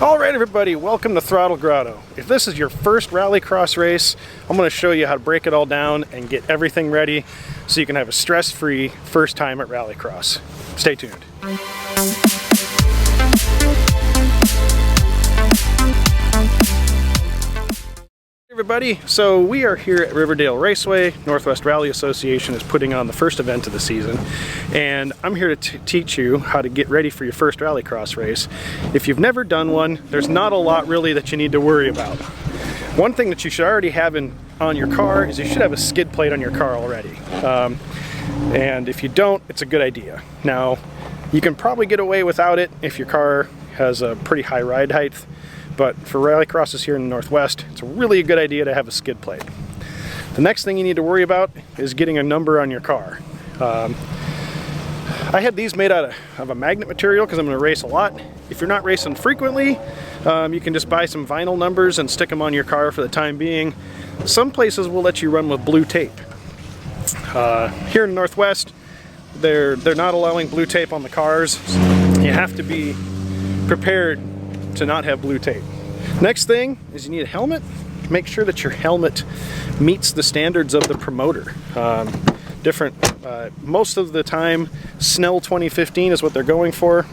Alright everybody, welcome to Throttle Grotto. If this is your first rallycross race, I'm going to show you how to break it all down and get everything ready so you can have a stress-free first time at rallycross. Stay tuned. Everybody, so we are here at Riverdale Raceway. Northwest Rally Association is putting on the first event of the season, and I'm here to teach you how to get ready for your first rallycross race. If you've never done one, there's not a lot really that you need to worry about. One thing that you should already have on your car is you should have a skid plate on your car already. And if you don't, it's a good idea. Now, you can probably get away without it if your car has a pretty high ride height. But for rallycrosses here in the Northwest, it's really a good idea to have a skid plate. The next thing you need to worry about is getting a number on your car. I had these made out of a magnet material because I'm going to race a lot. If you're not racing frequently, you can just buy some vinyl numbers and stick them on your car for the time being. Some places will let you run with blue tape. Here in the Northwest, they're not allowing blue tape on the cars. You have to be prepared to not have blue tape. Next thing is you need a helmet. Make sure that your helmet meets the standards of the promoter. Most of the time Snell 2015 is what they're going for,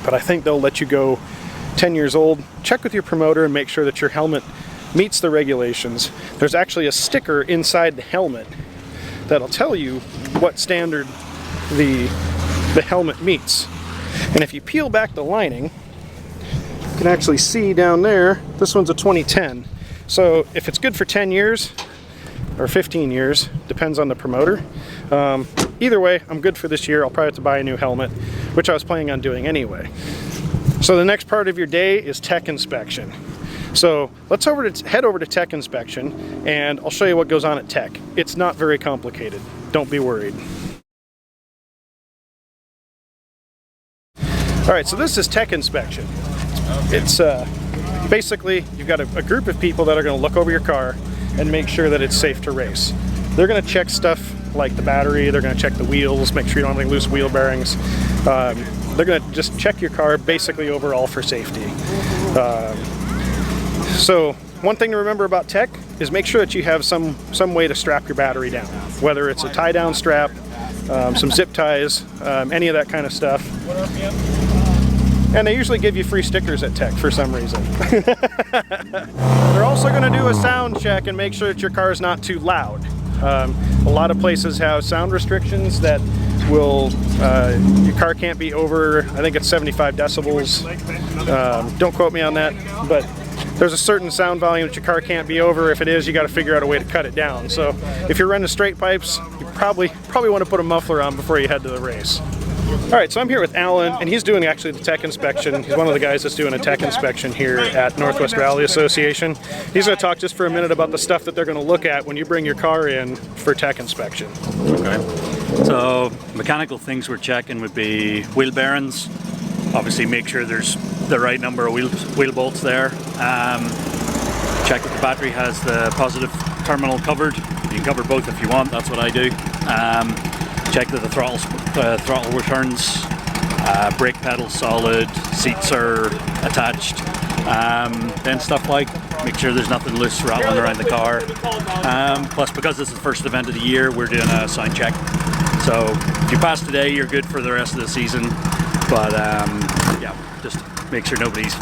but I think they'll let you go 10 years old. Check with your promoter and make sure that your helmet meets the regulations. There's actually a sticker inside the helmet that'll tell you what standard the helmet meets. And if you peel back the lining, you can actually see down there, this one's a 2010. So if it's good for 10 years or 15 years, depends on the promoter. Either way, I'm good for this year. I'll probably have to buy a new helmet, which I was planning on doing anyway. So the next part of your day is tech inspection. So let's head over to tech inspection and I'll show you what goes on at tech. It's not very complicated. Don't be worried. All right, so this is tech inspection. It's basically, you've got a group of people that are going to look over your car and make sure that it's safe to race. They're going to check stuff like the battery, they're going to check the wheels, make sure you don't have any loose wheel bearings. They're going to just check your car basically overall for safety. So one thing to remember about tech is make sure that you have some way to strap your battery down, whether it's a tie down strap, some zip ties, any of that kind of stuff. And they usually give you free stickers at tech for some reason. They're also going to do a sound check and make sure that your car is not too loud. A lot of places have sound restrictions that will, your car can't be over, I think it's 75 decibels. Don't quote me on that, but there's a certain sound volume that your car can't be over. If it is, you got to figure out a way to cut it down. So if you're running straight pipes, you probably want to put a muffler on before you head to the race. Alright, so I'm here with Alan, and he's doing actually the tech inspection. He's one of the guys that's doing a tech inspection here at Northwest Rally Association. He's going to talk just for a minute about the stuff that they're going to look at when you bring your car in for tech inspection. Okay, so mechanical things we're checking would be wheel bearings. Obviously make sure there's the right number of wheel bolts there. Check that the battery has the positive terminal covered. You can cover both if you want, that's what I do. Check that the throttle returns, brake pedal solid, seats are attached. Then stuff like make sure there's nothing loose rattling around the car. Plus, because this is the first event of the year, we're doing a sound check. So if you pass today, you're good for the rest of the season. But yeah, just make sure nobody's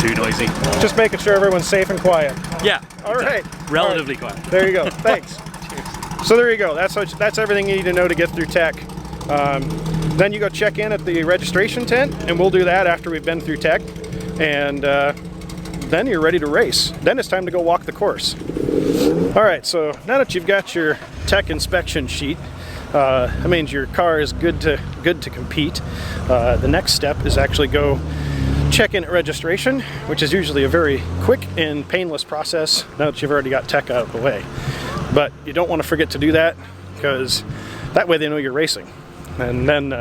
too noisy. Just making sure everyone's safe and quiet. Yeah. All right. Relatively quiet. There you go. Thanks. So there you go. That's everything you need to know to get through tech. Then you go check in at the registration tent, and we'll do that after we've been through tech. And then you're ready to race. Then it's time to go walk the course. All right. So now that you've got your tech inspection sheet, that means your car is good to compete. The next step is actually go check in at registration, which is usually a very quick and painless process now that you've already got tech out of the way. But you don't want to forget to do that, because that way they know you're racing. And then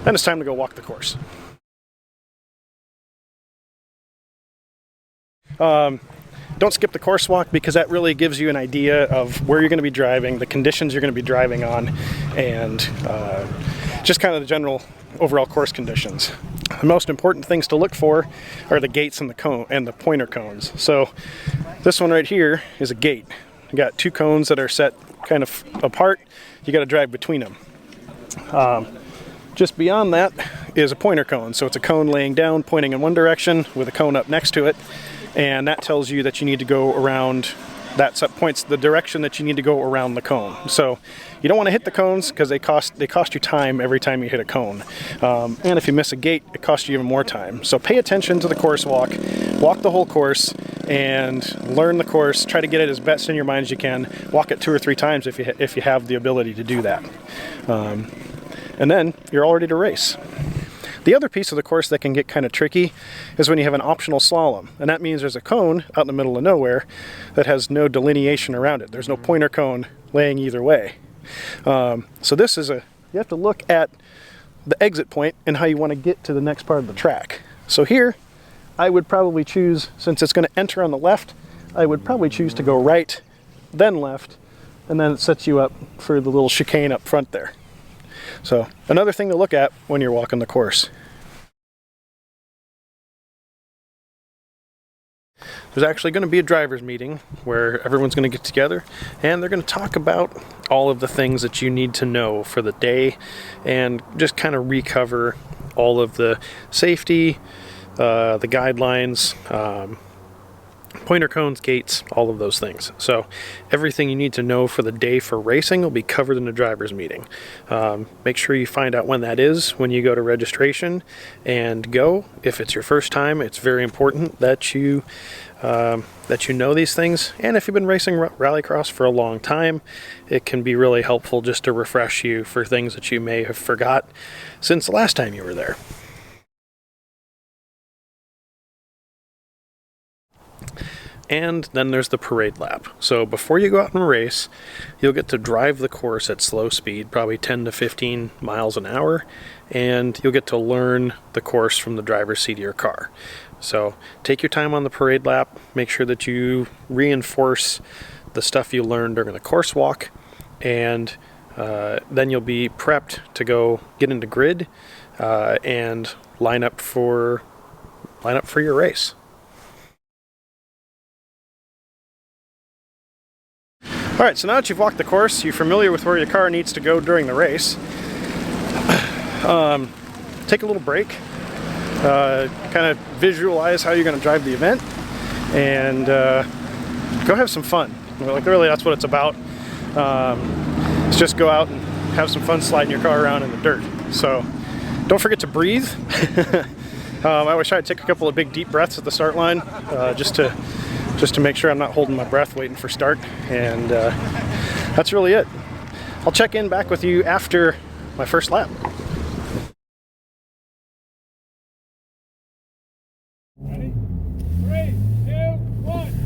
it's time to go walk the course. Don't skip the course walk, because that really gives you an idea of where you're going to be driving, the conditions you're going to be driving on, and just kind of the general overall course conditions. The most important things to look for are the gates and the cone and the pointer cones. So this one right here is a gate. You got two cones that are set kind of apart. You got to drive between them. Just beyond that is a pointer cone. So it's a cone laying down, pointing in one direction with a cone up next to it. And that tells you that you need to go around, that points the direction that you need to go around the cone. So you don't want to hit the cones because they cost you time every time you hit a cone. And if you miss a gate, it costs you even more time. So pay attention to the course walk the whole course and learn the course. Try to get it as best in your mind as you can. Walk it 2 or 3 times if you have the ability to do that. And then you're all ready to race. The other piece of the course that can get kind of tricky is when you have an optional slalom. And that means there's a cone out in the middle of nowhere that has no delineation around it. There's no pointer cone laying either way. So this is you have to look at the exit point and how you want to get to the next part of the track. So here, I would probably choose, since it's going to enter on the left, I would probably choose to go right, then left, and then it sets you up for the little chicane up front there. So another thing to look at when you're walking the course. There's actually going to be a driver's meeting where everyone's going to get together and they're going to talk about all of the things that you need to know for the day and just kind of recover all of the safety, the guidelines, pointer cones, gates, all of those things. So everything you need to know for the day for racing will be covered in the driver's meeting. Make sure you find out when that is when you go to registration and go. If it's your first time, it's very important that you know these things. And if you've been racing rallycross for a long time, it can be really helpful just to refresh you for things that you may have forgot since the last time you were there. And then there's the parade lap. So before you go out and race, you'll get to drive the course at slow speed, probably 10 to 15 miles an hour, and you'll get to learn the course from the driver's seat of your car. So take your time on the parade lap, make sure that you reinforce the stuff you learned during the course walk, and then you'll be prepped to go get into grid and line up for your race. Alright, so now that you've walked the course, you're familiar with where your car needs to go during the race. Take a little break, kind of visualize how you're going to drive the event, and go have some fun. Like, really, that's what it's about. It's just go out and have some fun sliding your car around in the dirt. So don't forget to breathe. I always try to take a couple of big deep breaths at the start line, just to make sure I'm not holding my breath waiting for start, and that's really it. I'll check in back with you after my first lap. Ready? 3, 2, 1.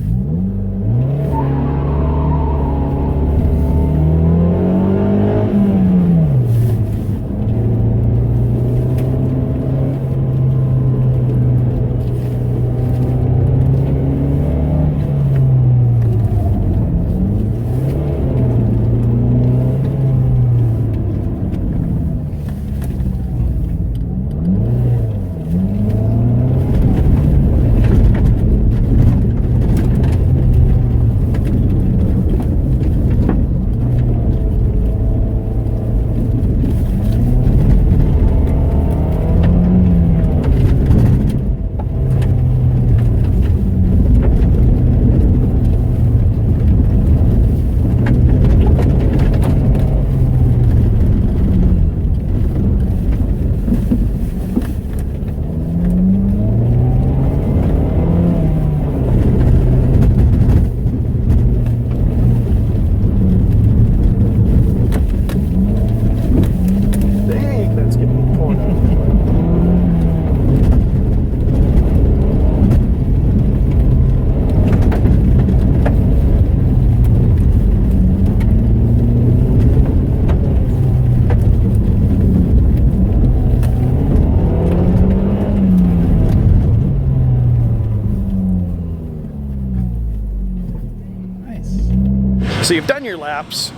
So you've done your laps,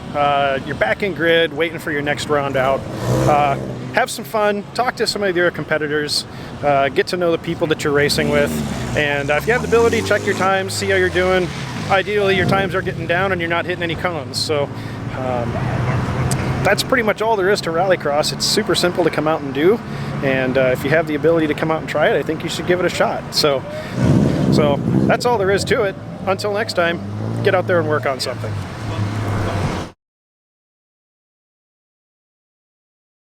you're back in grid, waiting for your next round out. Have some fun, talk to some of your competitors, get to know the people that you're racing with, and if you have the ability, check your times, see how you're doing. Ideally, your times are getting down and you're not hitting any cones. So that's pretty much all there is to rallycross. It's super simple to come out and do, and if you have the ability to come out and try it, I think you should give it a shot. So that's all there is to it. Until next time, get out there and work on something.